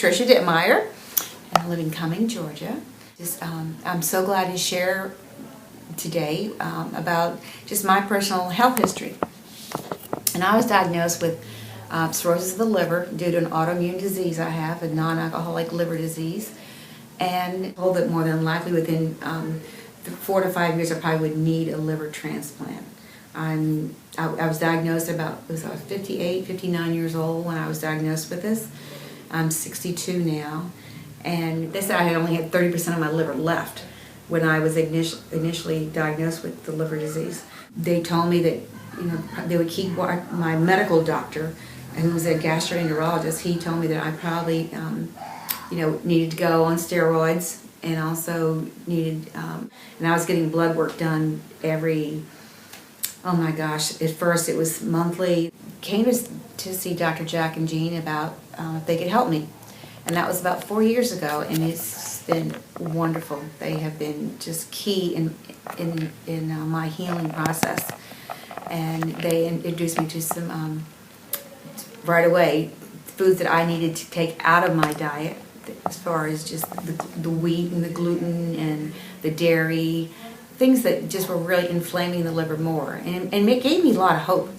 Trisha and I live in Cumming, Georgia. I'm so glad to share today about just my personal health history. And I was diagnosed with cirrhosis of the liver due to an autoimmune disease I have, a non-alcoholic liver disease. And told that more than likely within 4 to 5 years I probably would need a liver transplant. I was diagnosed I was 58, 59 years old when I was diagnosed with this. I'm 62 now. And they said I had only had 30% of my liver left when I was initially diagnosed with the liver disease. They told me that they would keep my medical doctor, who was a gastroenterologist. He told me that I probably needed to go on steroids and also needed, and I was getting blood work done oh my gosh, at first it was monthly. Came to see Dr. Jack and Jean about if they could help me. And that was about 4 years ago, and it's been wonderful. They have been just key in my healing process. And they introduced me to some, right away, foods that I needed to take out of my diet, as far as just the wheat and the gluten and the dairy, things that just were really inflaming the liver more. And it gave me a lot of hope.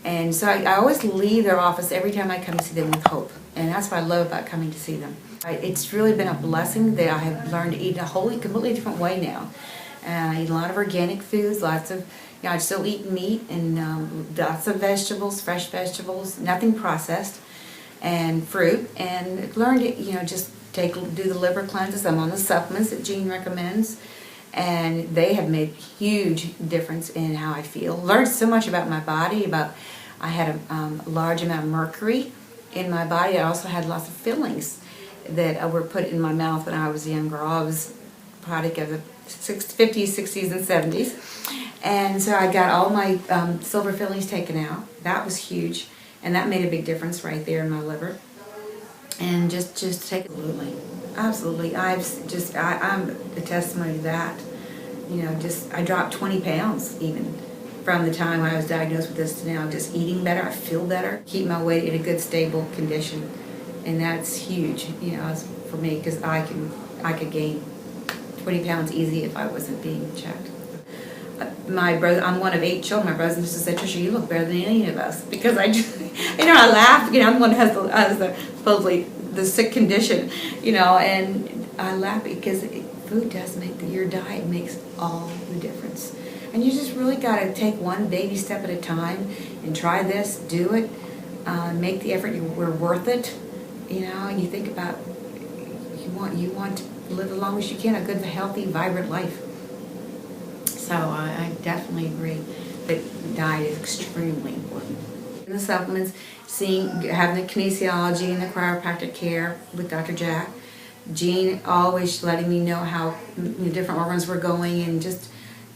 And so I always leave their office every time I come to see them with hope. And that's what I love about coming to see them. It's really been a blessing that I have learned to eat in a completely different way now. And I eat a lot of organic foods, I still eat meat and lots of vegetables, fresh vegetables, nothing processed, and fruit. And learned to, just do the liver cleanses. I'm on the supplements that Jean recommends. And they have made a huge difference in how I feel. Learned so much about my body. I had a large amount of mercury in my body. I also had lots of fillings that were put in my mouth when I was a young girl. I was a product of the 50s, 60s, and 70s. And so I got all my silver fillings taken out. That was huge. And that made a big difference right there in my liver. And just take absolutely. I'm a testimony to that. I dropped 20 pounds even from the time I was diagnosed with this to now. Just eating better, I feel better, keep my weight in a good stable condition, and that's huge. For me, because I could gain 20 pounds easy if I wasn't being checked. My brother, I'm one of 8 children. My brothers and sisters said, "Trisha, you look better than any of us," because I laugh. I'm the one who has the supposedly the sick condition, and I laugh because food does your diet makes all the difference. And you just really got to take one baby step at a time and try this, do it, make the effort. We're worth it, and you think about you want to live as long as you can, a good, healthy, vibrant life. So I definitely agree that diet is extremely important. The supplements, having the kinesiology and the chiropractic care with Dr. Jack. Jean always letting me know how different organs were going and just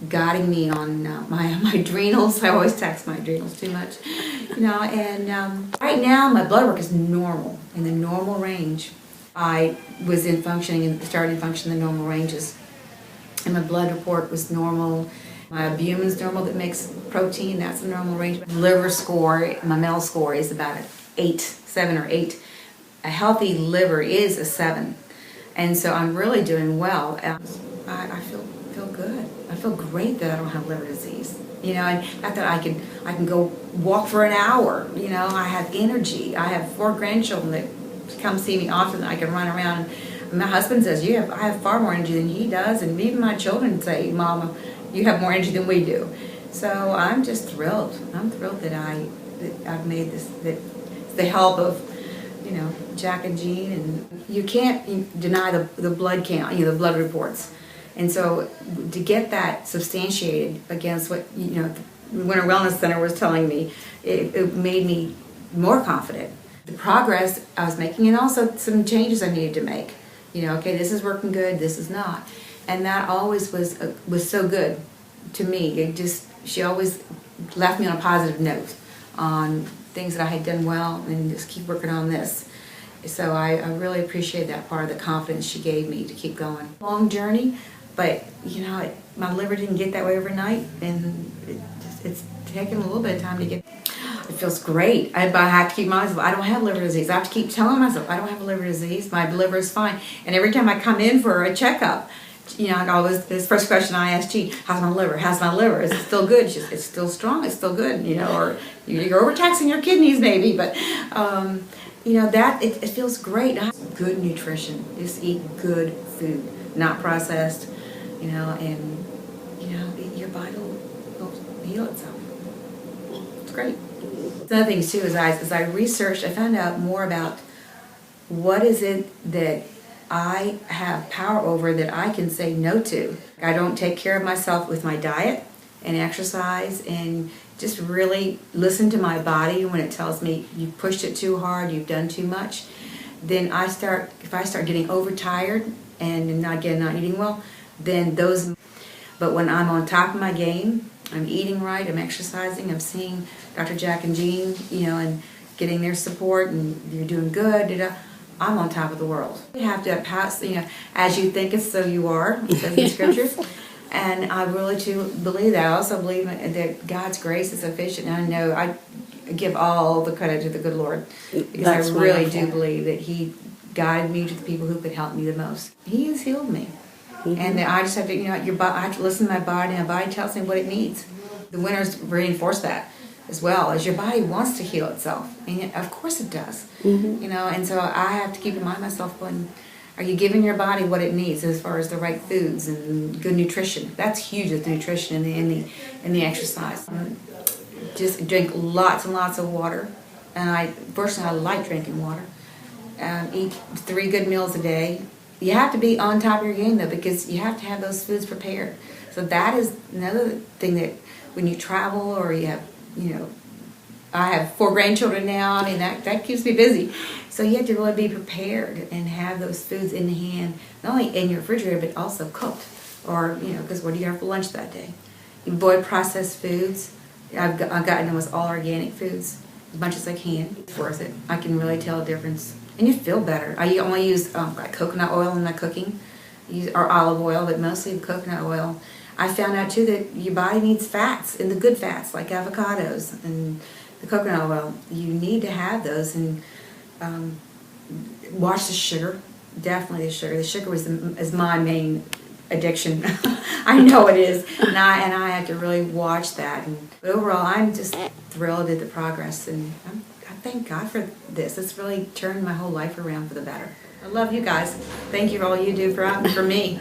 guiding me on my adrenals. I always tax my adrenals too much, And right now my blood work is normal, in the normal range. I was started to function in the normal ranges. And my blood report was normal. My albumin's normal, that makes protein, that's the normal range. Liver score, my MEL score is about 7 or 8. A healthy liver is a 7. And so I'm really doing well. I feel good. I feel great that I don't have liver disease. And not that I can go walk for an hour. I have energy. I have 4 grandchildren that come see me often. I can run around. My husband says, I have far more energy than he does, and even my children say, "Mama, you have more energy than we do." So I'm just thrilled. I'm thrilled that I've made this, that the help of, Jack and Jean, and you can't deny the blood count, the blood reports. And so to get that substantiated against what, the Winter Wellness Center was telling me, it made me more confident. The progress I was making, and also some changes I needed to make. Okay, this is working good, this is not. And that always was so good to me. She always left me on a positive note on things that I had done well, and just keep working on this. So I really appreciate that part of the confidence she gave me to keep going. Long journey, but my liver didn't get that way overnight, and it's taken a little bit of time to get. It feels great. I have to keep myself, I don't have liver disease. I have to keep telling myself, I don't have a liver disease. My liver is fine. And every time I come in for a checkup, I always, this first question I ask, gee, how's my liver? How's my liver? Is it still good? It's still strong. It's still good, or you're overtaxing your kidneys maybe, but, it feels great. Good nutrition. Just eat good food, not processed, and, your body will heal itself. It's great. Another thing too is as I researched, I found out more about what is it that I have power over that I can say no to. I don't take care of myself with my diet and exercise, and just really listen to my body when it tells me you pushed it too hard, you've done too much. Then if I start getting overtired and not eating well, then those. But when I'm on top of my game, I'm eating right, I'm exercising, I'm seeing Dr. Jack and Jean, and getting their support, and you're doing good, I'm on top of the world. You have to pass, as you think so you are, it says in Scripture. And I really too believe that. I also believe that God's grace is sufficient. And I know I give all the credit to the good Lord, because I really do believe that He guided me to the people who could help me the most. He has healed me. Mm-hmm. And I just have to, I have to listen to my body, and my body tells me what it needs. The winters reinforce that as well, as your body wants to heal itself. And of course it does. Mm-hmm. And so I have to keep in mind myself when, are you giving your body what it needs as far as the right foods and good nutrition? That's huge with the nutrition and the exercise. Just drink lots and lots of water. And personally, I like drinking water. Eat 3 good meals a day. You have to be on top of your game though, because you have to have those foods prepared. So that is another thing that when you travel or you have, I have 4 grandchildren now. That keeps me busy. So you have to really be prepared and have those foods in the hand, not only in your refrigerator, but also cooked. Or, because what do you have for lunch that day? You avoid processed foods. I've gotten almost all organic foods, as much as I can. It's worth it. I can really tell a difference. And you feel better. I only use coconut oil in my cooking, or olive oil, but mostly coconut oil. I found out too that your body needs fats, and the good fats like avocados and the coconut oil. You need to have those, and watch the sugar. Definitely the sugar. The sugar is my main addiction. I know it is, and I have to really watch that. But overall, I'm just thrilled at the progress, and I thank God for this. It's really turned my whole life around for the better. I love you guys. Thank you for all you do for me.